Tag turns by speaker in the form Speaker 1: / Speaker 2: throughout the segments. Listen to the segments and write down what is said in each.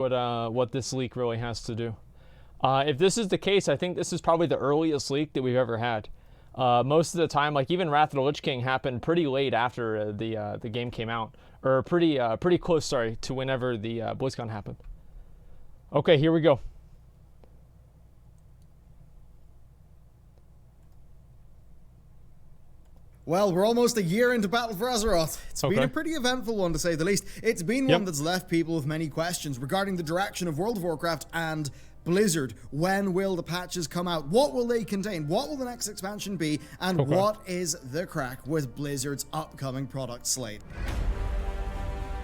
Speaker 1: what this leak really has to do. If this is the case, I think this is probably the earliest leak that we've ever had. Most of the time, like even Wrath of the Lich King happened pretty late after the game came out, or pretty close, sorry, to whenever the BlizzCon happened. Okay, here we go.
Speaker 2: Well, we're almost a year into Battle for Azeroth. It's been a pretty eventful one, to say the least. It's been one that's left people with many questions regarding the direction of World of Warcraft and Blizzard. When will the patches come out? What will they contain? What will the next expansion be? And what is the crack with Blizzard's upcoming product slate?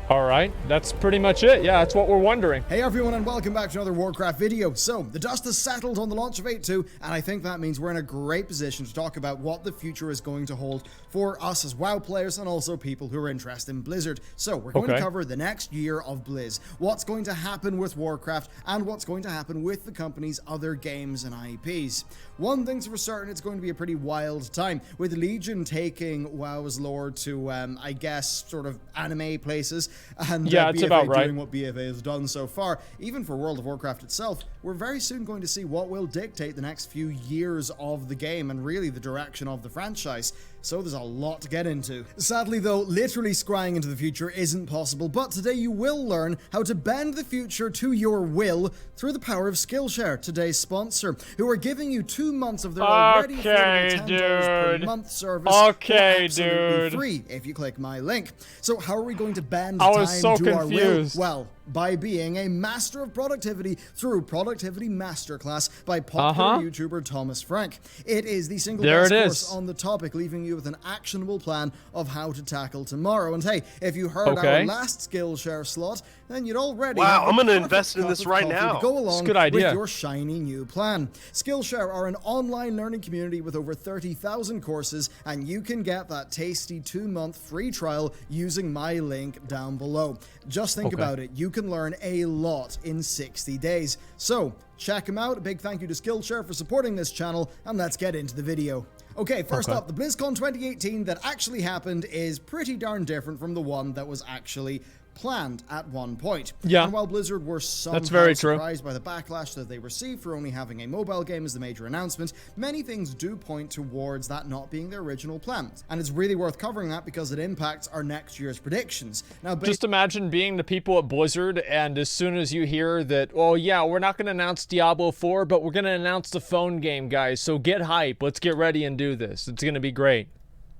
Speaker 1: All right, that's pretty much it. Yeah, that's what we're wondering.
Speaker 2: Hey everyone, and welcome back to another Warcraft video. So, the dust has settled on the launch of 8.2, and I think that means we're in a great position to talk about what the future is going to hold for us as WoW players and also people who are interested in Blizzard. So, we're going to cover the next year of Blizz, what's going to happen with Warcraft, and what's going to happen with the company's other games and IPs. One thing's for certain, it's going to be a pretty wild time, with Legion taking WoW's lore to, I guess, sort of anime places, and
Speaker 1: it's
Speaker 2: BfA
Speaker 1: about right.
Speaker 2: doing what BfA has done so far. Even for World of Warcraft itself, we're very soon going to see what will dictate the next few years of the game and really the direction of the franchise. So there's a lot to get into. Sadly though, literally scrying into the future isn't possible, but today you will learn how to bend the future to your will through the power of Skillshare, today's sponsor, who are giving you 2 months of their already affordable $10 per month service for absolutely free if you click my link. So how are we going to bend time to our will? Well, by being a master of productivity through Productivity Masterclass by popular YouTuber Thomas Frank. It is the single best course on the topic, leaving you with an actionable plan of how to tackle tomorrow. And hey, if you heard our last Skillshare slot, then you'd already have
Speaker 3: I'm going to invest in this right now.
Speaker 2: To go along
Speaker 1: good idea.
Speaker 2: with your shiny new plan. Skillshare are an online learning community with over 30,000 courses, and you can get that tasty 2-month free trial using my link down below. Just think about it. You can learn a lot in 60 days. So, check them out. A big thank you to Skillshare for supporting this channel, and let's get into the video. Okay, first up, the BlizzCon 2018 that actually happened is pretty darn different from the one that was actually planned at one point. And while Blizzard were somehow surprised by the backlash that they received for only having a mobile game as the major announcement, many things do point towards that not being their original plan. And it's really worth covering that because it impacts our next year's predictions. Now,
Speaker 1: just imagine being the people at Blizzard, and as soon as you hear that, oh yeah, we're not going to announce Diablo 4, but we're going to announce the phone game, guys, so get hype, let's get ready and do this. It's going to be great.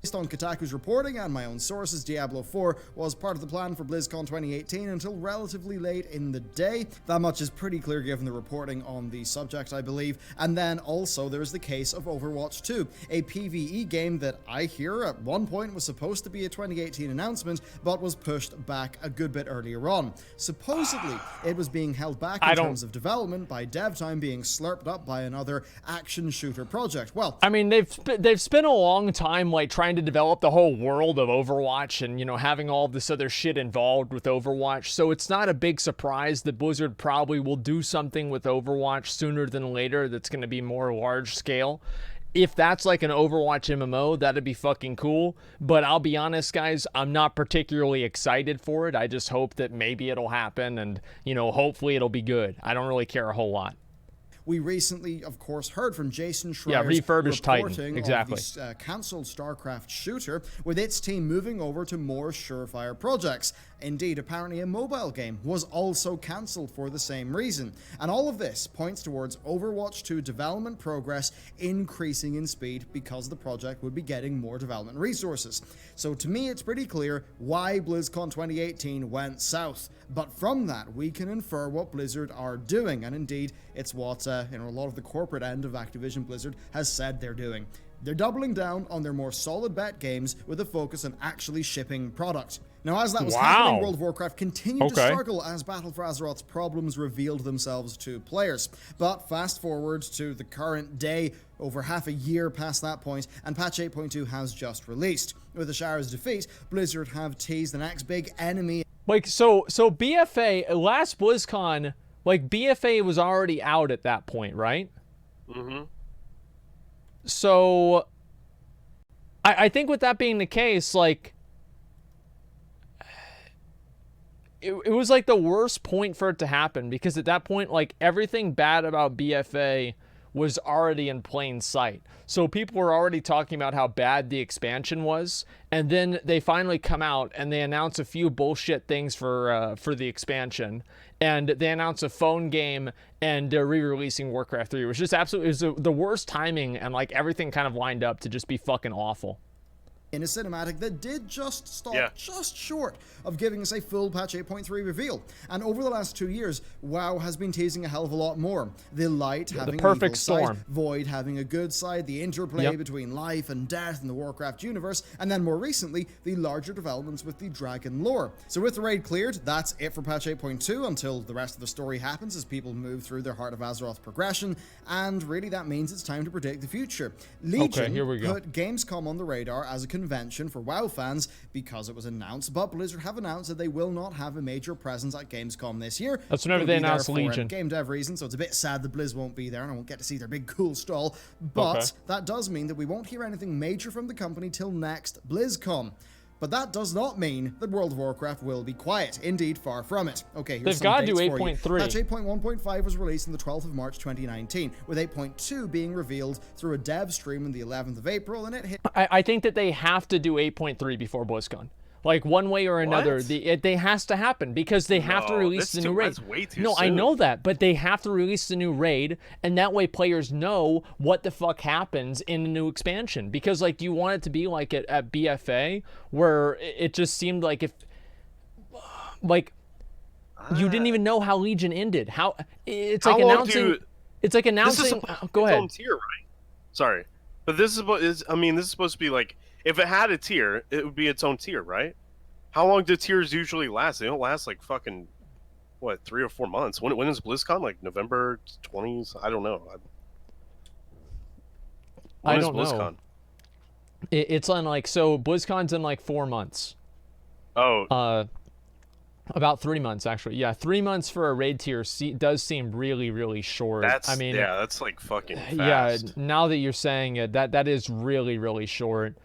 Speaker 2: Based on Kotaku's reporting and my own sources, Diablo 4 was part of the plan for BlizzCon 2018 until relatively late in the day. That much is pretty clear given the reporting on the subject, I believe. And then also there's the case of Overwatch 2, a PvE game that I hear at one point was supposed to be a 2018 announcement, but was pushed back a good bit earlier on. Supposedly, it was being held back in terms of development by dev time being slurped up by another action shooter project. Well,
Speaker 1: I mean, they've spent a long time like trying to develop the whole world of Overwatch and, you know, having all this other shit involved with Overwatch. So it's not a big surprise that Blizzard probably will do something with Overwatch sooner than later that's going to be more large scale. If that's like an Overwatch MMO, that'd be fucking cool. But I'll be honest, guys, I'm not particularly excited for it. I just hope that maybe it'll happen and, you know, hopefully it'll be good. I don't really care a whole lot.
Speaker 2: We recently, of course, heard from Jason Schreier's
Speaker 1: refurbished
Speaker 2: reporting
Speaker 1: Titan. Exactly.
Speaker 2: of the cancelled StarCraft shooter, with its team moving over to more surefire projects. Indeed, apparently a mobile game was also cancelled for the same reason. And all of this points towards Overwatch 2 development progress increasing in speed because the project would be getting more development resources. So to me, it's pretty clear why BlizzCon 2018 went south. But from that, we can infer what Blizzard are doing. And indeed, it's what a lot of the corporate end of Activision Blizzard has said they're doing. They're doubling down on their more solid bet games with a focus on actually shipping product. Now, as that was happening, World of Warcraft continued to struggle as Battle for Azeroth's problems revealed themselves to players. But fast forward to the current day, over half a year past that point, and patch 8.2 has just released. With Ashara's defeat, Blizzard have teased the next big enemy.
Speaker 1: Like, so BfA, last BlizzCon, like, BfA was already out at that point, right?
Speaker 3: Mm-hmm.
Speaker 1: So, I think with that being the case, like, it was like the worst point for it to happen, because at that point, like, everything bad about BfA was already in plain sight. So people were already talking about how bad the expansion was, and then they finally come out and they announce a few bullshit things for the expansion, and they announce a phone game, and they're re-releasing Warcraft 3. It was just absolutely, it was the worst timing, and like everything kind of lined up to just be fucking awful.
Speaker 2: In a cinematic that did just stop just short of giving us a full patch 8.3 reveal. And over the last 2 years, WoW has been teasing a hell of a lot more. The light having
Speaker 1: the perfect
Speaker 2: an evil
Speaker 1: storm.
Speaker 2: side, Void having a good side, the interplay between life and death in the Warcraft universe, and then more recently, the larger developments with the dragon lore. So with the raid cleared, that's it for patch 8.2 until the rest of the story happens as people move through their Heart of Azeroth progression, and really that means it's time to predict the future. Legion
Speaker 1: here we go.
Speaker 2: put Gamescom on the radar as a convention for WoW fans because it was announced, but Blizzard have announced that they will not have a major presence at Gamescom this year.
Speaker 1: That's whenever
Speaker 2: They'll
Speaker 1: they
Speaker 2: be there
Speaker 1: announced
Speaker 2: for
Speaker 1: Legion.
Speaker 2: game dev reasons, so it's a bit sad that Blizz won't be there and I won't get to see their big cool stall, but that does mean that we won't hear anything major from the company till next BlizzCon. But that does not mean that World of Warcraft will be quiet. Indeed, far from it. Okay, here's
Speaker 1: They've got to do
Speaker 2: some dates for you.
Speaker 1: 8.3.
Speaker 2: Patch 8.1.5 was released on the 12th of March 2019, with 8.2 being revealed through a dev stream on the 11th of April, and it hit...
Speaker 1: I think that they have to do 8.3 before BlizzCon. Like, one way or another, they has to happen, because they have to release the new raid.
Speaker 3: That's way too
Speaker 1: No,
Speaker 3: soon.
Speaker 1: I know that, but they have to release the new raid, and that way players know what the fuck happens in the new expansion. Because, like, you want it to be like at BfA, where it just seemed like if, like, you didn't even know how Legion ended. It's like announcing. It's like announcing. Go ahead.
Speaker 3: Its own tier, right? Sorry, but this is I mean, this is supposed to be like, if it had a tier, it would be its own tier, right? How long do tiers usually last? They don't last like fucking, what, 3 or 4 months? When is BlizzCon? Like November 20s? I don't know.
Speaker 1: I don't know. It's on like, so BlizzCon's in like 4 months.
Speaker 3: Oh.
Speaker 1: About 3 months, actually. Yeah, 3 months for a raid tier does seem really, really short.
Speaker 3: That's,
Speaker 1: I mean,
Speaker 3: yeah, that's like fucking fast.
Speaker 1: Yeah, now that you're saying it, that is really, really short.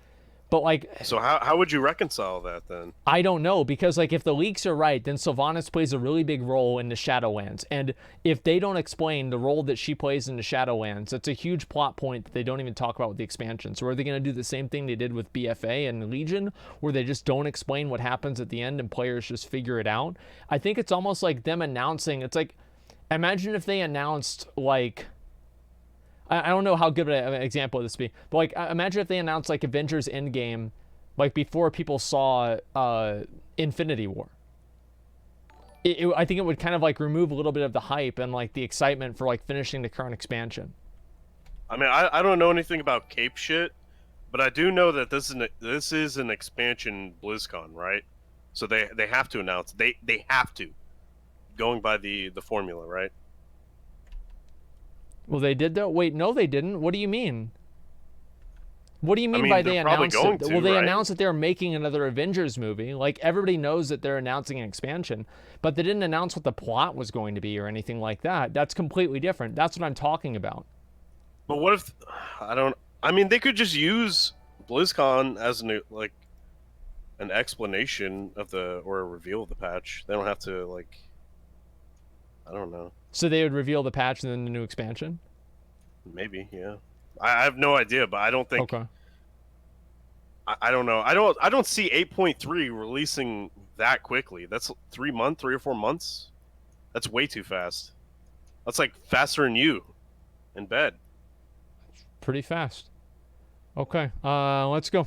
Speaker 1: But like,
Speaker 3: so how would you reconcile that then?
Speaker 1: I don't know, because like if the leaks are right, then Sylvanas plays a really big role in the Shadowlands, and if they don't explain the role that she plays in the Shadowlands, that's a huge plot point that they don't even talk about with the expansion. So are they going to do the same thing they did with BfA and Legion, where they just don't explain what happens at the end and players just figure it out? I think it's almost like them announcing. It's like, imagine if they announced like, I don't know how good of an example this would be, but like, imagine if they announced like Avengers Endgame, like before people saw Infinity War. I think it would kind of like remove a little bit of the hype and like the excitement for like finishing the current expansion.
Speaker 3: I mean, I don't know anything about Cape shit, but I do know that this is an expansion BlizzCon, right? So they have to announce, they have to, going by the formula, right?
Speaker 1: Well, they did though. Wait, no, they didn't. What do you mean? What do you mean by they announced it? Well, they announced that they're making another Avengers movie. Like, everybody knows that they're announcing an expansion, but they didn't announce what the plot was going to be or anything like that. That's completely different. That's what I'm talking about.
Speaker 3: But what if, I mean, they could just use BlizzCon as an explanation of or a reveal of the patch. They don't have to, like, I don't know.
Speaker 1: So they would reveal the patch and then the new expansion?
Speaker 3: Maybe, yeah. I have no idea, but I don't think.
Speaker 1: Okay.
Speaker 3: I don't know. I don't see 8.3 releasing that quickly. That's 3 or 4 months. That's way too fast. That's like faster than you in bed.
Speaker 1: Pretty fast. Okay, let's go.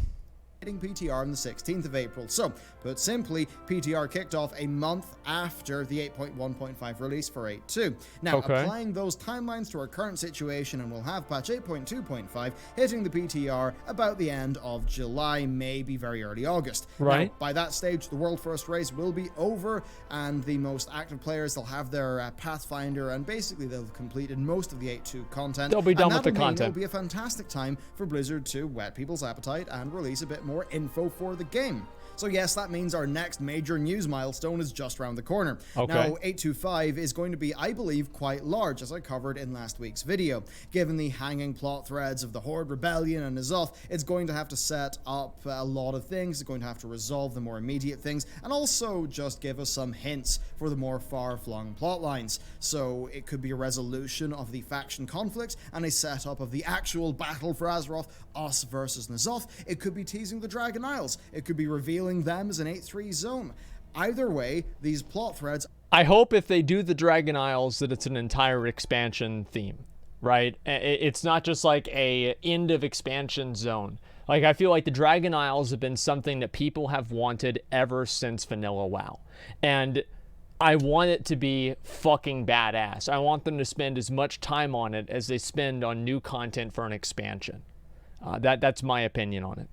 Speaker 2: PTR on the 16th of April. So, put simply, PTR kicked off a month after the 8.1.5 release for 8.2. Now, applying those timelines to our current situation, and we'll have patch 8.2.5 hitting the PTR about the end of July, maybe very early August.
Speaker 1: Right.
Speaker 2: Now, by that stage, the World First race will be over, and the most active players, they'll have their Pathfinder, and basically they'll have completed most of the 8.2 content.
Speaker 1: They'll be done with the content.
Speaker 2: It'll be a fantastic time for Blizzard to whet people's appetite and release a bit more more info for the game. So yes, that means our next major news milestone is just around the corner.
Speaker 1: Okay.
Speaker 2: Now, 825 is going to be, I believe, quite large, as I covered in last week's video. Given the hanging plot threads of the Horde Rebellion and xal'atath, it's going to have to set up a lot of things. It's going to have to resolve the more immediate things, and also just give us some hints for the more far-flung plot lines. So it could be a resolution of the faction conflict and a setup of the actual battle for Azeroth, us versus xal'atath. It could be teasing the Dragon Isles. It could be revealing them as an 8-3 zone. Either way, these plot threads...
Speaker 1: I hope if they do the Dragon Isles that it's an entire expansion theme, right? It's not just like a end of expansion zone. Like, I feel like the Dragon Isles have been something that people have wanted ever since Vanilla WoW. And I want it to be fucking badass. I want them to spend as much time on it as they spend on new content for an expansion. That's my opinion on it.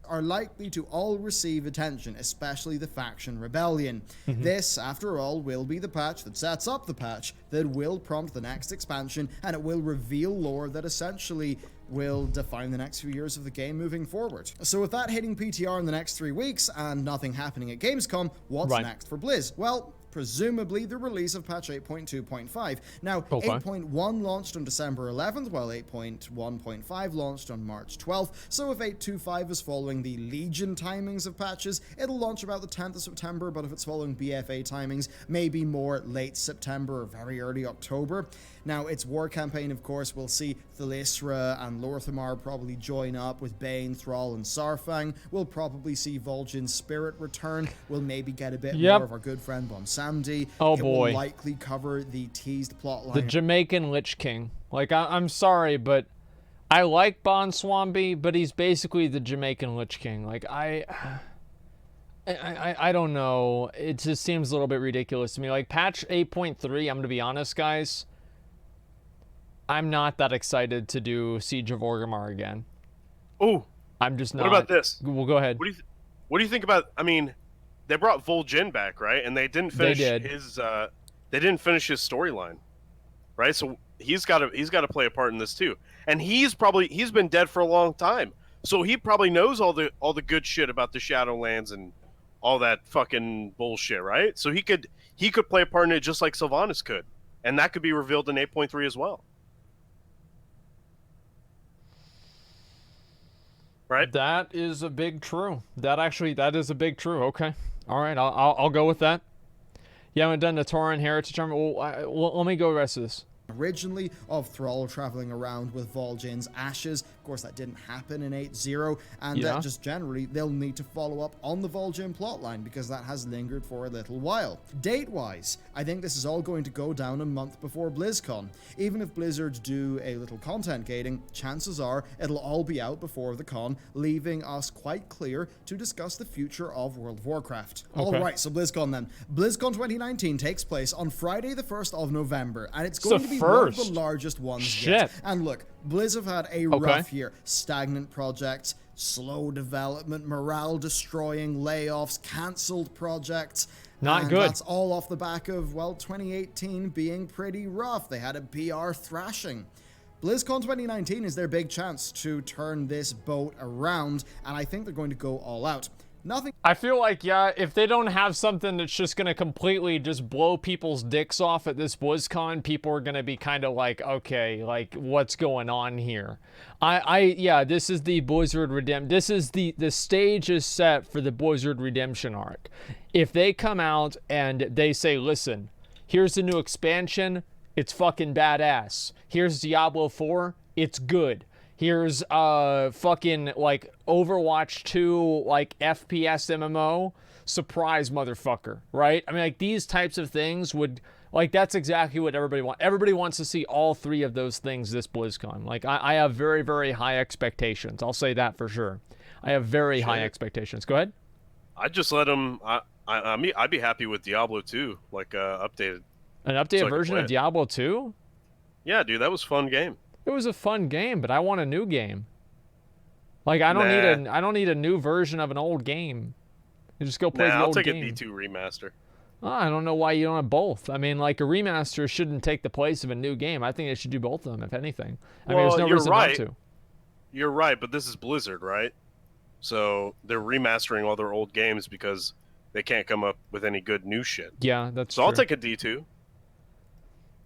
Speaker 2: Are likely to all receive attention, especially the faction rebellion. This, after all, will be the patch that sets up the patch that will prompt the next expansion, and it will reveal lore that essentially will define the next few years of the game moving forward. So with that hitting PTR in the next 3 weeks and nothing happening at Gamescom, what's next for Blizz? Well, presumably the release of patch 8.2.5. Now, 8.1 launched on December 11th, while 8.1.5 launched on March 12th, so if 8.2.5 is following the Legion timings of patches, it'll launch about the 10th of September, but if it's following BfA timings, maybe more late September or very early October. Now, its war campaign, of course, will see Thalisra and Lorthamar probably join up with Bane, Thrall, and Sarfang. We'll probably see Vol'jin's Spirit return. We'll maybe get a bit more of our good friend Bomsamdi.
Speaker 1: Oh
Speaker 2: it
Speaker 1: boy.
Speaker 2: will likely cover the teased plotline.
Speaker 1: The Jamaican Lich King. Like, I'm sorry, but I like Bonswambi, but he's basically the Jamaican Lich King. Like, I don't know. It just seems a little bit ridiculous to me. Like, patch 8.3, I'm going to be honest, guys. I'm not that excited to do Siege of Orgrimmar again.
Speaker 3: Oh,
Speaker 1: I'm just not.
Speaker 3: What about this?
Speaker 1: Well, go ahead.
Speaker 3: What do you think about? I mean, they brought Vol'jin back, right? And they didn't finish his. They didn't finish his storyline, right? So he's got to play a part in this too. And he's been dead for a long time, so he probably knows all the good shit about the Shadowlands and all that fucking bullshit, right? So he could play a part in it just like Sylvanas could, and that could be revealed in 8.3 as well. Right.
Speaker 1: That is a big true. That is a big true. Okay. All right. I'll go with that. You haven't done the Tauren Heritage Armor. Well, let me go the rest of this.
Speaker 2: Originally of Thrall traveling around with Vol'jin's ashes. Of course, that didn't happen in 8.0, and that just generally they'll need to follow up on the Vol'jin plotline because that has lingered for a little while. Date-wise, I think this is all going to go down a month before BlizzCon. Even if Blizzard do a little content gating, chances are it'll all be out before the con, leaving us quite clear to discuss the future of World of Warcraft.
Speaker 1: Okay.
Speaker 2: Alright, so BlizzCon then. BlizzCon 2019 takes place on Friday the 1st of November, and it's going to be one of the largest ones yet. And look, Blizz have had a rough year. Stagnant projects, slow development, morale destroying, layoffs, cancelled projects.
Speaker 1: Not good.
Speaker 2: That's all off the back of, well, 2018 being pretty rough. They had a PR thrashing. BlizzCon 2019 is their big chance to turn this boat around, and I think they're going to go all out. Nothing.
Speaker 1: I feel like, yeah, if they don't have something that's just going to completely just blow people's dicks off at this BlizzCon, people are going to be kind of like, okay, like, what's going on here? Yeah, this is the Blizzard Redemption. This is the stage is set for the Blizzard Redemption arc. If they come out and they say, listen, here's the new expansion, it's fucking badass. Here's Diablo 4, it's good. Here's fucking like Overwatch 2 like FPS MMO, surprise motherfucker, right? I mean, like, these types of things would, like, that's exactly what everybody wants. Everybody wants to see all three of those things this BlizzCon. Like, I have very, very high expectations. I'll say that for sure. I have very high expectations. Go ahead.
Speaker 3: I'd just let them. I'd be happy with Diablo 2, like updated.
Speaker 1: An updated version of Diablo 2?
Speaker 3: Yeah, dude, that was a fun game.
Speaker 1: It was a fun game, but I want a new game. Like, I don't need a new version of an old game. You just go play the old game.
Speaker 3: I'll take a D2 remaster.
Speaker 1: Oh, I don't know why you don't have both. I mean, like, a remaster shouldn't take the place of a new game. I think they should do both of them, if anything. I mean, there's no reason not to.
Speaker 3: You're right, but this is Blizzard, right? So they're remastering all their old games because they can't come up with any good new shit.
Speaker 1: Yeah, that's
Speaker 3: so
Speaker 1: true.
Speaker 3: I'll take a D2.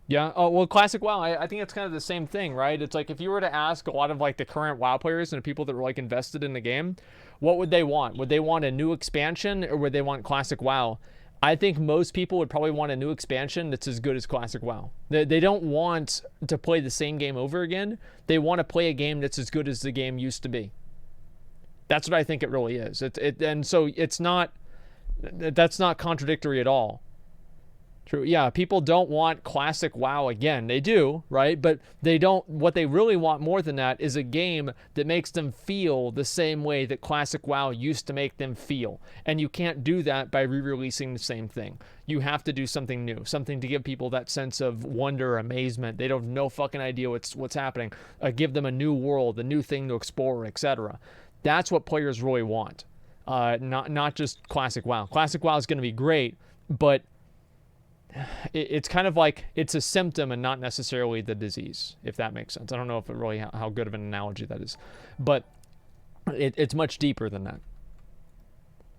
Speaker 1: Yeah. Oh, well, Classic WoW, I think it's kind of the same thing, right? It's like if you were to ask a lot of like the current WoW players and the people that were like invested in the game, what would they want? Would they want a new expansion or would they want Classic WoW? I think most people would probably want a new expansion that's as good as Classic WoW. They don't want to play the same game over again. They want to play a game that's as good as the game used to be. That's what I think it really is. And so it's not, that's not contradictory at all. True. Yeah, people don't want Classic WoW again. They do, right? But they don't, what they really want more than that is a game that makes them feel the same way that Classic WoW used to make them feel. And you can't do that by re-releasing the same thing. You have to do something new, something to give people that sense of wonder, amazement. They don't have no fucking idea what's happening. Give them a new world, a new thing to explore, etc. That's what players really want. Not just Classic WoW. Classic WoW is going to be great, but it's kind of like it's a symptom and not necessarily the disease, if that makes sense. I don't know if it really how good of an analogy that is, but it's much deeper than that.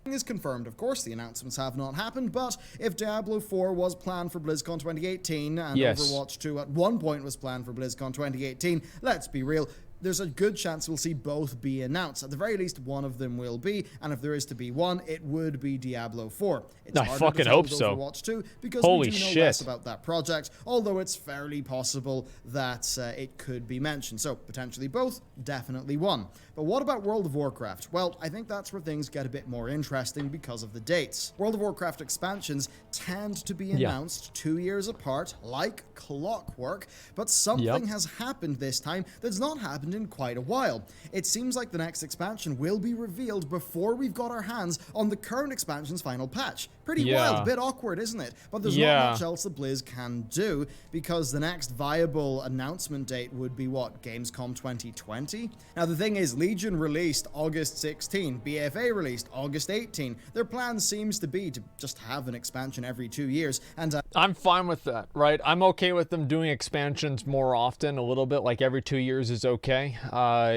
Speaker 2: Is confirmed. Of course, the announcements have not happened, but if Diablo 4 was planned for BlizzCon 2018 and
Speaker 1: Yes.
Speaker 2: Overwatch 2 at one point was planned for BlizzCon 2018, let's be real, there's a good chance we'll see both be announced. At the very least, one of them will be, and if there is to be one, it would be Diablo 4. It's
Speaker 1: I
Speaker 2: harder
Speaker 1: fucking
Speaker 2: to tell
Speaker 1: hope
Speaker 2: with
Speaker 1: so.
Speaker 2: Overwatch 2 because
Speaker 1: Holy
Speaker 2: we do know
Speaker 1: shit.
Speaker 2: less about that project, although it's fairly possible that it could be mentioned. So, potentially both, definitely one. But what about World of Warcraft? Well, I think that's where things get a bit more interesting because of the dates. World of Warcraft expansions tend to be announced 2 years apart, like clockwork, but something has happened this time that's not happened in quite a while. It seems like the next expansion will be revealed before we've got our hands on the current expansion's final patch. Pretty wild, a bit awkward, isn't it? But there's not much else that Blizz can do because the next viable announcement date would be what, Gamescom 2020? Now the thing is, Legion released August 16, BfA released August 18. Their plan seems to be to just have an expansion every 2 years, and
Speaker 1: I'm fine with that, right? I'm okay with them doing expansions more often, a little bit, like every 2 years is okay.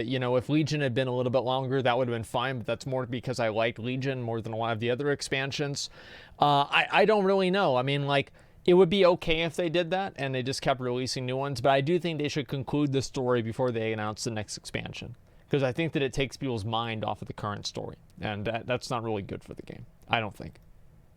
Speaker 1: You know, if Legion had been a little bit longer, that would have been fine, but that's more because I liked Legion more than a lot of the other expansions. I don't really know. I mean, like, it would be okay if they did that and they just kept releasing new ones, but I do think they should conclude the story before they announce the next expansion, because I think that it takes people's mind off of the current story, and that's not really good for the game, I don't think.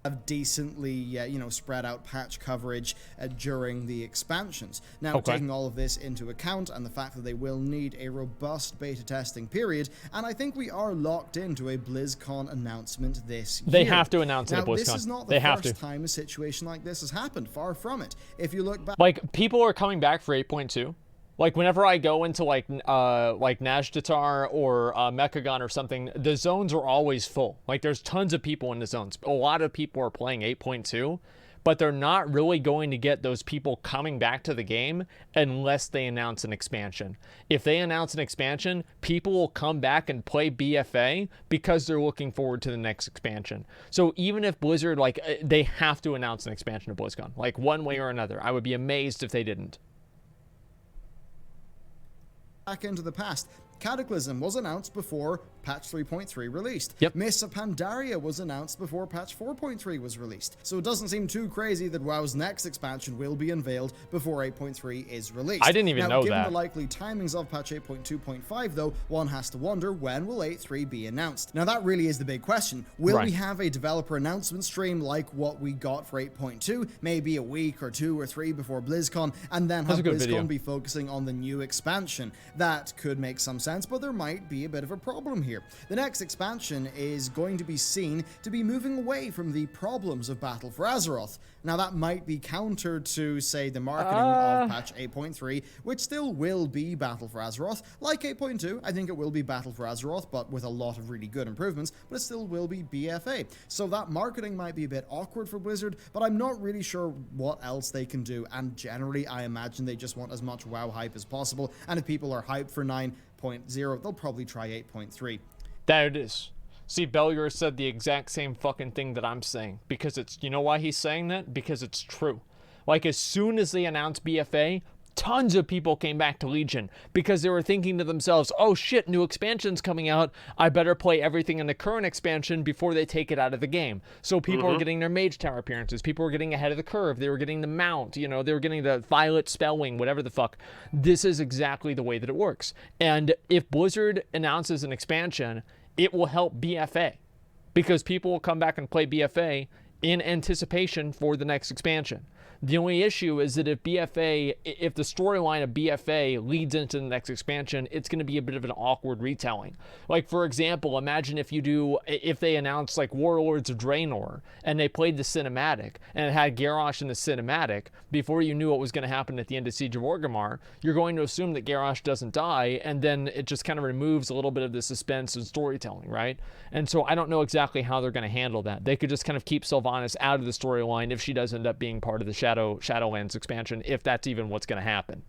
Speaker 2: Have decently, spread out patch coverage during the expansions. Now, taking all of this into account and the fact that they will need a robust beta testing period, and I think we are locked into a BlizzCon announcement this year.
Speaker 1: They have to announce it at BlizzCon.
Speaker 2: This is not the first time a situation like this has happened. Far from it. If you look back,
Speaker 1: like, people are coming back for 8.2. Like, whenever I go into, like Nazjatar or Mechagon or something, the zones are always full. Like, there's tons of people in the zones. A lot of people are playing 8.2, but they're not really going to get those people coming back to the game unless they announce an expansion. If they announce an expansion, people will come back and play BfA because they're looking forward to the next expansion. So even if Blizzard, like, they have to announce an expansion to BlizzCon, like, one way or another. I would be amazed if they didn't.
Speaker 2: Back into the past, Cataclysm was announced before patch 3.3 released.
Speaker 1: Yep.
Speaker 2: Mists of Pandaria was announced before patch 4.3 was released. So it doesn't seem too crazy that WoW's next expansion will be unveiled before 8.3 is released.
Speaker 1: I didn't even know
Speaker 2: given
Speaker 1: that.
Speaker 2: the likely timings of patch 8.2.5 though, one has to wonder, when will 8.3 be announced? Now that really is the big question. Will we have a developer announcement stream like what we got for 8.2, maybe a week or 2 or 3 before BlizzCon, and then have BlizzCon be focusing on the new expansion? That could make some sense, but there might be a bit of a problem here. The next expansion is going to be seen to be moving away from the problems of Battle for Azeroth. Now that might be counter to, say, the marketing of patch 8.3, which still will be Battle for Azeroth. Like 8.2, I think it will be Battle for Azeroth, but with a lot of really good improvements, but it still will be BfA. So that marketing might be a bit awkward for Blizzard, but I'm not really sure what else they can do, and generally I imagine they just want as much WoW hype as possible, and if people are hyped for 9.0, they'll probably try 8.3.
Speaker 1: There it is. See, Bellular said the exact same fucking thing that I'm saying. Because it's, you know why he's saying that? Because it's true. Like, as soon as they announce BfA, tons of people came back to Legion because they were thinking to themselves, oh shit, new expansion's coming out. I better play everything in the current expansion before they take it out of the game. So people are getting their Mage Tower appearances. People were getting ahead of the curve. They were getting the mount, you know, they were getting the Violet Spellwing, whatever the fuck. This is exactly the way that it works. And if Blizzard announces an expansion, it will help BFA because people will come back and play BFA in anticipation for the next expansion. The only issue is that if the storyline of BFA leads into the next expansion, it's going to be a bit of an awkward retelling. Like, for example, imagine if they announced like Warlords of Draenor and they played the cinematic and it had Garrosh in the cinematic before you knew what was going to happen at the end of Siege of Orgrimmar. You're going to assume that Garrosh doesn't die, and then it just kind of removes a little bit of the suspense and storytelling, right? And so I don't know exactly how they're going to handle that. They could just kind of keep Sylvanas out of the storyline if she does end up being part of the Shadowlands expansion, if that's even what's going to happen.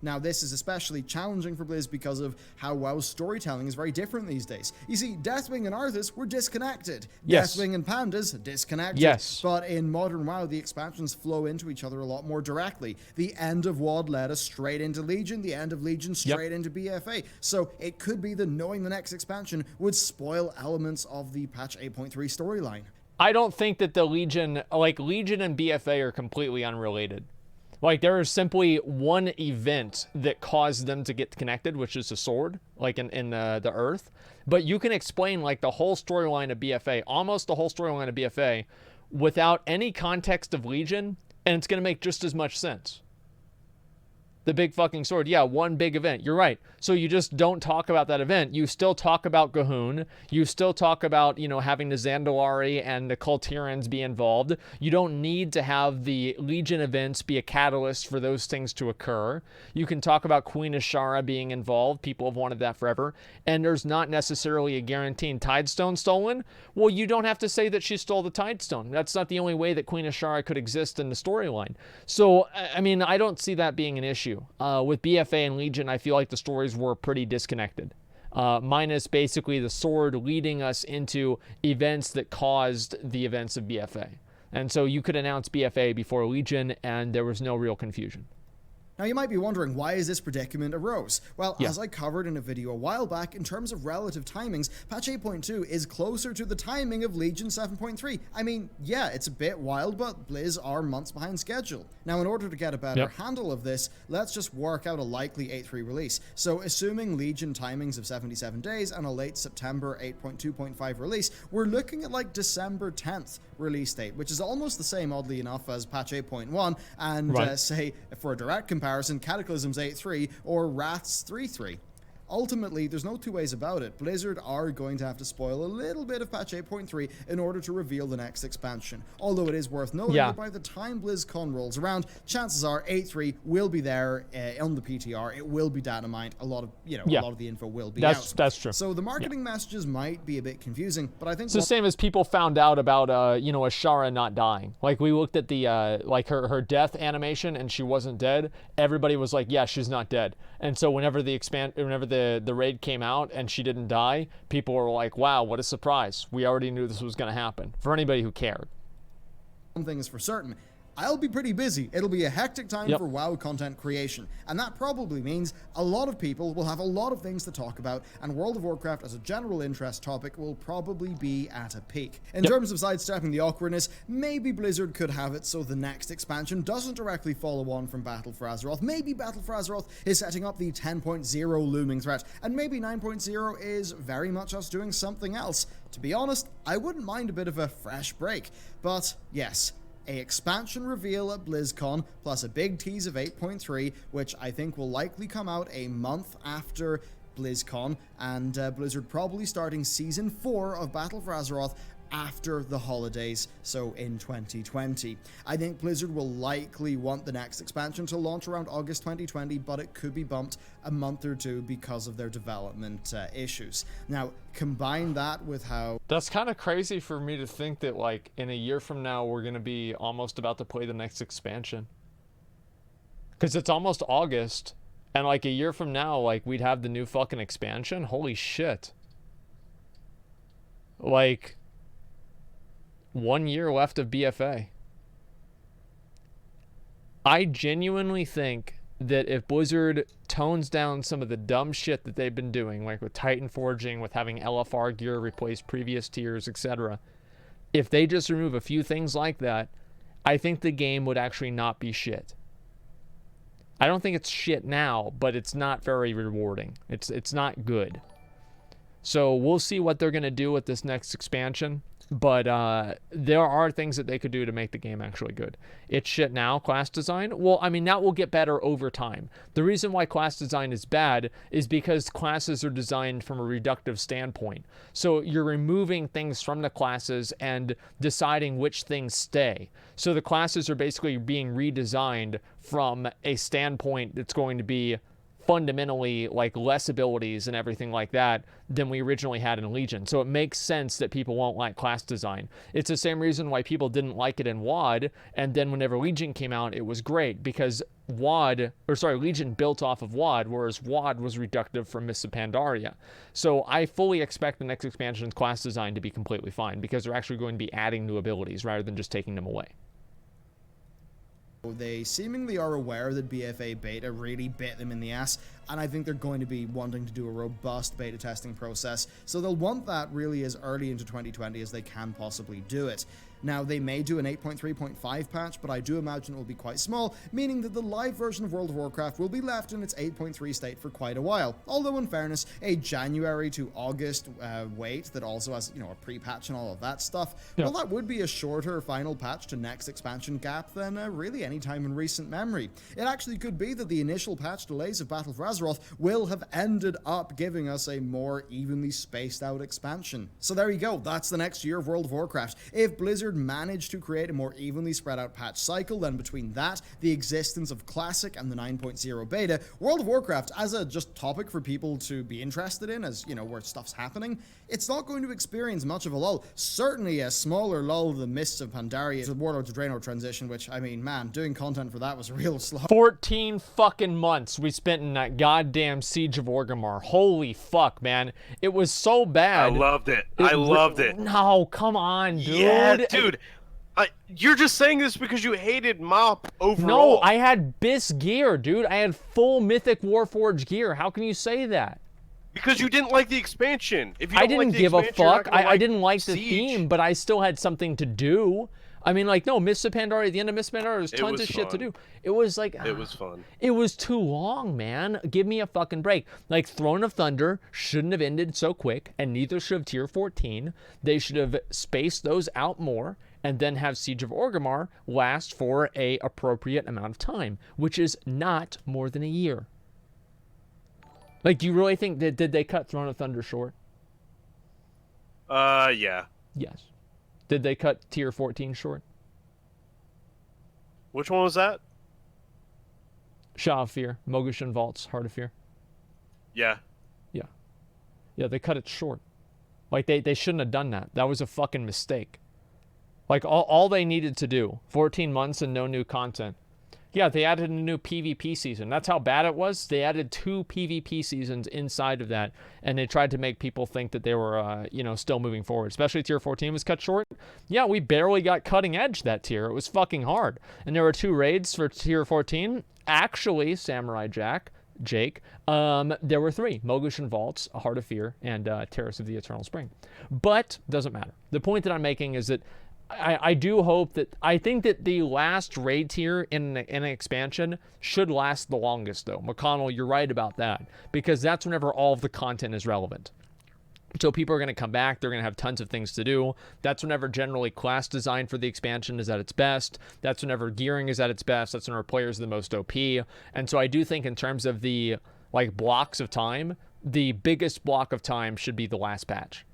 Speaker 2: Now, this is especially challenging for Blizz because of how WoW's storytelling is very different these days. You see, Deathwing and Arthas were disconnected.
Speaker 1: Yes.
Speaker 2: Deathwing and Pandas, disconnected.
Speaker 1: Yes.
Speaker 2: But in modern WoW, the expansions flow into each other a lot more directly. The end of WoD led us straight into Legion, the end of Legion straight into BFA. So it could be that knowing the next expansion would spoil elements of the patch 8.3 storyline.
Speaker 1: I don't think that the Legion and BFA are completely unrelated. Like, there is simply one event that caused them to get connected, which is the sword, like in the Earth. But you can explain, like, the whole storyline of BFA, almost the whole storyline of BFA, without any context of Legion, and it's going to make just as much sense. The big fucking sword. Yeah, one big event. You're right. So you just don't talk about that event. You still talk about Gahun. You still talk about, you know, having the Zandalari and the Kultirans be involved. You don't need to have the Legion events be a catalyst for those things to occur. You can talk about Queen Ashara being involved. People have wanted that forever. And there's not necessarily a guaranteed Tidestone stolen. Well, you don't have to say that she stole the Tidestone. That's not the only way that Queen Ashara could exist in the storyline. So, I mean, I don't see that being an issue. With BFA and Legion, I feel like the stories were pretty disconnected. Minus basically the sword leading us into events that caused the events of BFA. And so you could announce BFA before Legion, and there was no real confusion.
Speaker 2: Now, you might be wondering, why is this predicament arose? Well, as I covered in a video a while back, in terms of relative timings, patch 8.2 is closer to the timing of Legion 7.3. I mean, yeah, it's a bit wild, but Blizz are months behind schedule. Now, in order to get a better handle of this, let's just work out a likely 8.3 release. So, assuming Legion timings of 77 days and a late September 8.2.5 release, we're looking at like December 10th release date, which is almost the same, oddly enough, as patch 8.1, and say, for a direct comparison, Cataclysm's 8.3 or Wrath's 3.3. Ultimately, there's no two ways about it. Blizzard are going to have to spoil a little bit of patch 8.3 in order to reveal the next expansion. Although it is worth noting that by the time BlizzCon rolls around, chances are 8.3 will be there on the PTR. It will be data mined. A lot of a lot of the info will be out.
Speaker 1: That's true.
Speaker 2: So the marketing messages might be a bit confusing, but I think
Speaker 1: it's the same as people found out about Ashara not dying. Like, we looked at the her death animation and she wasn't dead. Everybody was like, yeah, she's not dead. And so whenever the raid came out and she didn't die, people were like, wow, what a surprise. We already knew this was going to happen. For anybody who cared.
Speaker 2: One thing is for certain, I'll be pretty busy. It'll be a hectic time for WoW content creation, and that probably means a lot of people will have a lot of things to talk about, and World of Warcraft as a general interest topic will probably be at a peak. In terms of sidestepping the awkwardness, maybe Blizzard could have it so the next expansion doesn't directly follow on from Battle for Azeroth. Maybe Battle for Azeroth is setting up the 10.0 looming threat, and maybe 9.0 is very much us doing something else. To be honest, I wouldn't mind a bit of a fresh break, but yes, a expansion reveal at BlizzCon, plus a big tease of 8.3, which I think will likely come out a month after BlizzCon, and Blizzard probably starting Season 4 of Battle for Azeroth after the holidays, so in 2020. I think Blizzard will likely want the next expansion to launch around August 2020, but it could be bumped a month or two because of their development issues. Now, combine that with how...
Speaker 1: That's kind of crazy for me to think that, like, in a year from now, we're going to be almost about to play the next expansion. Because it's almost August, and, like, a year from now, like, we'd have the new fucking expansion? Holy shit. Like... 1 year left of BFA. I genuinely think that if Blizzard tones down some of the dumb shit that they've been doing, like with Titan Forging, with having LFR gear replace previous tiers, etc., if they just remove a few things like that, I think the game would actually not be shit. I don't think it's shit now, but it's not very rewarding. It's not good. So we'll see what they're going to do with this next expansion. But there are things that they could do to make the game actually good. It's shit now, class design. Well, I mean, that will get better over time. The reason why class design is bad is because classes are designed from a reductive standpoint. So you're removing things from the classes and deciding which things stay. So the classes are basically being redesigned from a standpoint that's going to be fundamentally like less abilities and everything like that than we originally had in Legion. So it makes sense that people won't like class design. It's the same reason why people didn't like it in WoD, and then whenever Legion came out, it was great because Legion built off of WoD, whereas WoD was reductive from Mists of Pandaria. So I fully expect the next expansion's class design to be completely fine because they're actually going to be adding new abilities rather than just taking them away.
Speaker 2: They seemingly are aware that BfA beta really bit them in the ass, and I think they're going to be wanting to do a robust beta testing process, so they'll want that really as early into 2020 as they can possibly do it. Now, they may do an 8.3.5 patch, but I do imagine it will be quite small, meaning that the live version of World of Warcraft will be left in its 8.3 state for quite a while. Although, in fairness, a January to August wait that also has, a pre-patch and all of that stuff, well, that would be a shorter final patch to next expansion gap than really any time in recent memory. It actually could be that the initial patch delays of Battle for Azeroth will have ended up giving us a more evenly spaced out expansion. So there you go, that's the next year of World of Warcraft. If Blizzard managed to create a more evenly spread out patch cycle, then between that, the existence of Classic and the 9.0 beta, World of Warcraft as a just topic for people to be interested in as, where stuff's happening, it's not going to experience much of a lull. Certainly a smaller lull than Mists of Pandaria, the Warlords of Draenor transition, which, I mean, man, doing content for that was a real slog.
Speaker 1: 14 fucking months we spent in that goddamn Siege of Orgrimmar. Holy fuck, man. It was so bad.
Speaker 3: I loved it. I loved it.
Speaker 1: No, come on, dude.
Speaker 3: Yeah, dude. You're just saying this because you hated MoP overall.
Speaker 1: No, I had BIS gear, dude. I had full Mythic Warforged gear. How can you say that?
Speaker 3: Because you didn't like the expansion. If you
Speaker 1: I
Speaker 3: don't
Speaker 1: didn't
Speaker 3: like the
Speaker 1: give a
Speaker 3: expansion, you're not
Speaker 1: fuck.
Speaker 3: gonna
Speaker 1: I didn't like the
Speaker 3: Siege.
Speaker 1: theme, but I still had something to do. I mean, like, no, Mists of Pandaria, at the end of Mists of Pandaria, there's tons of shit to do. It was like...
Speaker 3: It was fun.
Speaker 1: It was too long, man. Give me a fucking break. Like, Throne of Thunder shouldn't have ended so quick, and neither should have Tier 14. They should have spaced those out more, and then have Siege of Orgrimmar last for a appropriate amount of time, which is not more than a year. Like, do you really think that did they cut Throne of Thunder short?
Speaker 3: Yeah.
Speaker 1: Yes. Did they cut Tier 14 short?
Speaker 3: Which one was that?
Speaker 1: Shaw of Fear, Mogushan Vaults, Heart of Fear.
Speaker 3: Yeah.
Speaker 1: Yeah, they cut it short. Like, they shouldn't have done that. That was a fucking mistake. Like, all they needed to do, 14 months and no new content. Yeah, they added a new PvP season. That's how bad it was. They added 2 PvP seasons inside of that, and they tried to make people think that they were, still moving forward. Especially Tier 14 was cut short. Yeah, we barely got cutting edge that tier. It was fucking hard. And there were 2 raids for Tier 14. Actually, Samurai Jake, there were 3. Mogushan Vaults, A Heart of Fear, and Terrace of the Eternal Spring. But, doesn't matter. The point that I'm making is that I do hope that... I think that the last raid tier in an expansion should last the longest, though. McConnell, you're right about that. Because that's whenever all of the content is relevant. So people are going to come back. They're going to have tons of things to do. That's whenever generally class design for the expansion is at its best. That's whenever gearing is at its best. That's whenever players are the most OP. And so I do think in terms of the blocks of time, the biggest block of time should be the last patch.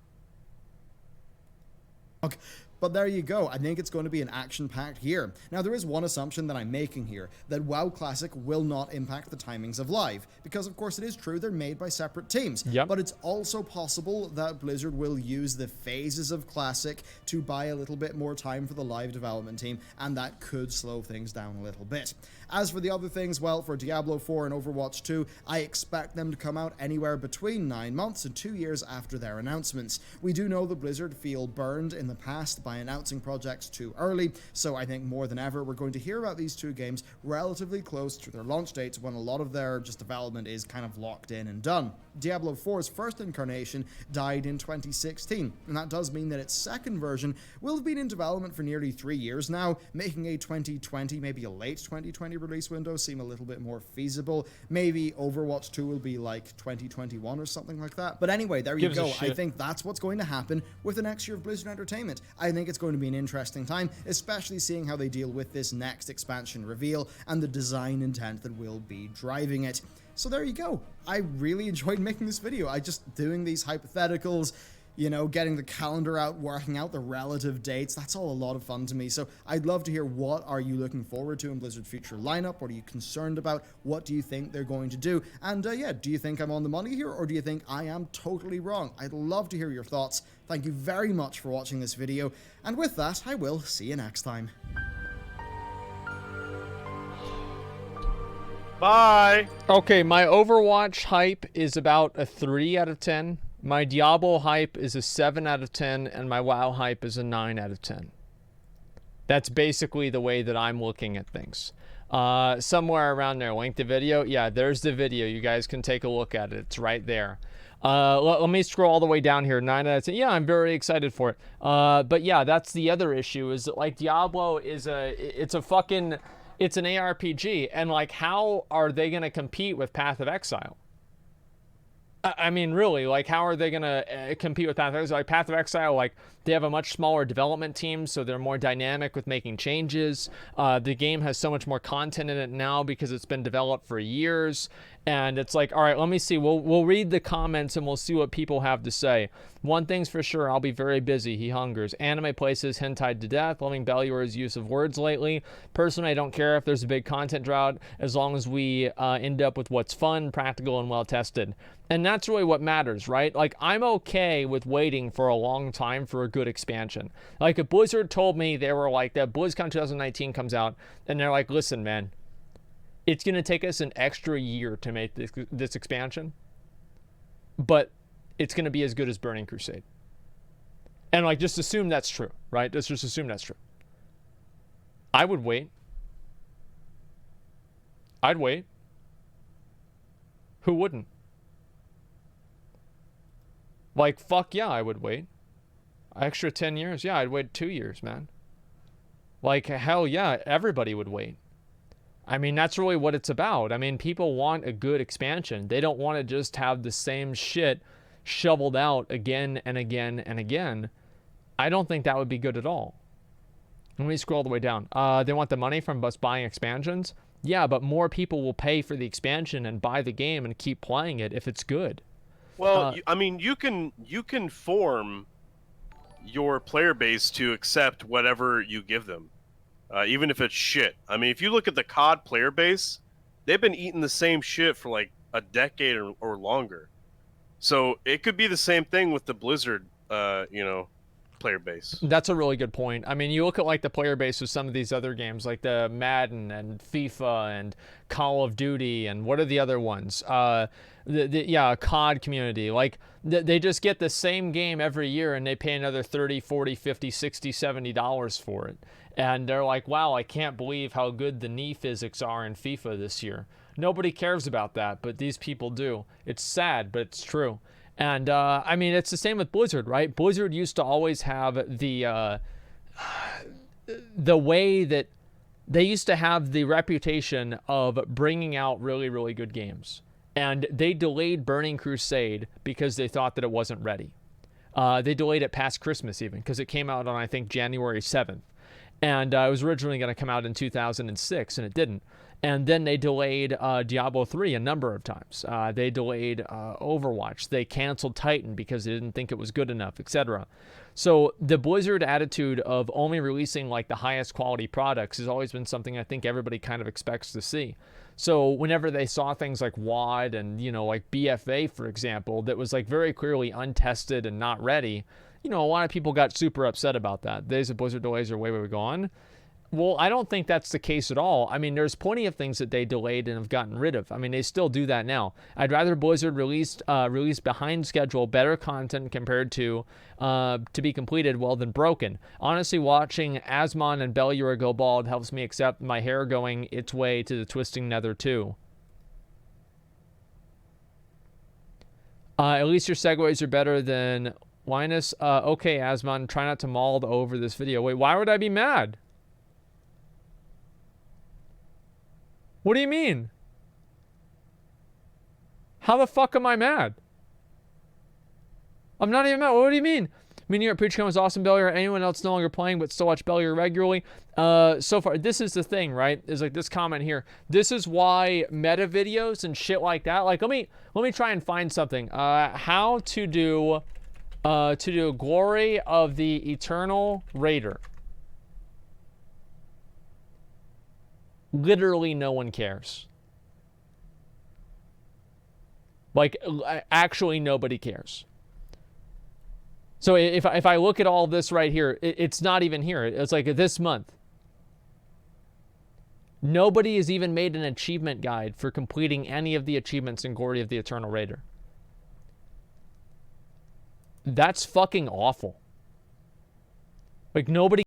Speaker 2: Okay. But there you go. I think it's going to be an action-packed year. Now, there is one assumption that I'm making here, that WoW Classic will not impact the timings of Live, because of course it is true they're made by separate teams.
Speaker 1: Yep.
Speaker 2: But it's also possible that Blizzard will use the phases of Classic to buy a little bit more time for the Live development team, and that could slow things down a little bit. As for the other things, well, for Diablo 4 and Overwatch 2, I expect them to come out anywhere between 9 months and 2 years after their announcements. We do know that Blizzard feel burned in the past by by announcing projects too early. So I think more than ever, we're going to hear about these two games relatively close to their launch dates when a lot of their just development is kind of locked in and done. Diablo 4's first incarnation died in 2016, and that does mean that its second version will have been in development for nearly 3 years now, making a 2020, maybe a late 2020 release window seem a little bit more feasible. Maybe Overwatch 2 will be like 2021 or something like that. But anyway, there you go. I think that's what's going to happen with the next year of Blizzard Entertainment. I think it's going to be an interesting time, especially seeing how they deal with this next expansion reveal and the design intent that will be driving it. So there you go. I really enjoyed making this video. I just doing these hypotheticals, you know, getting the calendar out, working out the relative dates. That's all a lot of fun to me. So I'd love to hear, what are you looking forward to in Blizzard's future lineup? What are you concerned about? What do you think they're going to do? And yeah, do you think I'm on the money here, or do you think I am totally wrong? I'd love to hear your thoughts. Thank you very much for watching this video. And with that, I will see you next time.
Speaker 3: Bye.
Speaker 1: Okay, my Overwatch hype is about a 3 out of 10. My Diablo hype is a 7 out of 10, and my WoW hype is a 9 out of 10. That's basically the way that I'm looking at things. Somewhere around there, link the video. Yeah, there's the video. You guys can take a look at it. It's right there. Let me scroll all the way down here. 9 out of 10. Yeah, I'm very excited for it. But yeah, that's the other issue, is that like Diablo is it's an ARPG, and like, how are they going to compete with Path of Exile? I mean, really, like, how are they going to compete with Path of Exile? Like, Path of Exile, like, they have a much smaller development team, so they're more dynamic with making changes. The game has so much more content in it now because it's been developed for years. And it's like, all right, let me see. We'll read the comments and we'll see what people have to say. One thing's for sure, I'll be very busy. He hungers. Anime places hentai to death. Loving Bellular's use of words lately. Personally, I don't care if there's a big content drought, as long as we end up with what's fun, practical, and well tested. And that's really what matters, right? Like, I'm okay with waiting for a long time for a good expansion. Like, if Blizzard told me they were like, that BlizzCon 2019 comes out, and they're like, listen, man, it's going to take us an extra year to make this expansion, but it's going to be as good as Burning Crusade. And like, just assume that's true, right? Just assume that's true. I would wait. I'd wait. Who wouldn't? Like, fuck yeah, I would wait. Extra 10 years? Yeah, I'd wait 2 years, man. Like, hell yeah, everybody would wait. I mean, that's really what it's about. I mean, people want a good expansion. They don't want to just have the same shit shoveled out again and again and again. I don't think that would be good at all. Let me scroll all the way down. They want the money from us buying expansions? Yeah, but more people will pay for the expansion and buy the game and keep playing it if it's good.
Speaker 3: Well, I mean, you can form your player base to accept whatever you give them. Even if it's shit. I mean, if you look at the COD player base, they've been eating the same shit for like a decade or longer. So it could be the same thing with the Blizzard, player base. That's
Speaker 1: a really good point. I mean, you look at like the player base of some of these other games, like the Madden and FIFA and Call of Duty, and what are the other ones? Yeah, COD community. Like, they just get the same game every year, and they pay another $30, $40, $50, $60, $70 for it. And they're like, wow, I can't believe how good the knee physics are in FIFA this year. Nobody cares about that, but these people do. It's sad, but it's true. And, I mean, it's the same with Blizzard, right? Blizzard used to always have the way that they used to have the reputation of bringing out really, really good games. And they delayed Burning Crusade because they thought that it wasn't ready. They delayed it past Christmas even, because it came out on, I think, January 7th. And it was originally going to come out in 2006, and it didn't. And then they delayed Diablo 3 a number of times. They delayed Overwatch. They canceled Titan because they didn't think it was good enough, etc. So the Blizzard attitude of only releasing like the highest quality products has always been something I think everybody kind of expects to see. So whenever they saw things like WoD and, like BfA, for example, that was like very clearly untested and not ready, a lot of people got super upset about that. The days of Blizzard delays are way, way gone. Well, I don't think that's the case at all. I mean, there's plenty of things that they delayed and have gotten rid of. I mean, they still do that now. I'd rather Blizzard release behind schedule better content compared to be completed well than broken. Honestly, watching Asmon and Bellular go bald helps me accept my hair going its way to the twisting nether too. At least your segues are better than Linus. Okay, Asmon, try not to maul over this video. Wait, why would I be mad? What do you mean? How the fuck am I mad? I'm not even mad. What do you mean? Meaning your PreacherCon was awesome, Bellular. Anyone else no longer playing but still watch Bellular regularly? So far, this is the thing, right? Is like this comment here. This is why meta videos and shit like that. Like, let me try and find something. How to do Glory of the Eternal Raider. Literally no one cares. Like, actually nobody cares. So if I look at all this right here, it's not even here. It's like this month. Nobody has even made an achievement guide for completing any of the achievements in Glory of the Eternal Raider. That's fucking awful. Like, nobody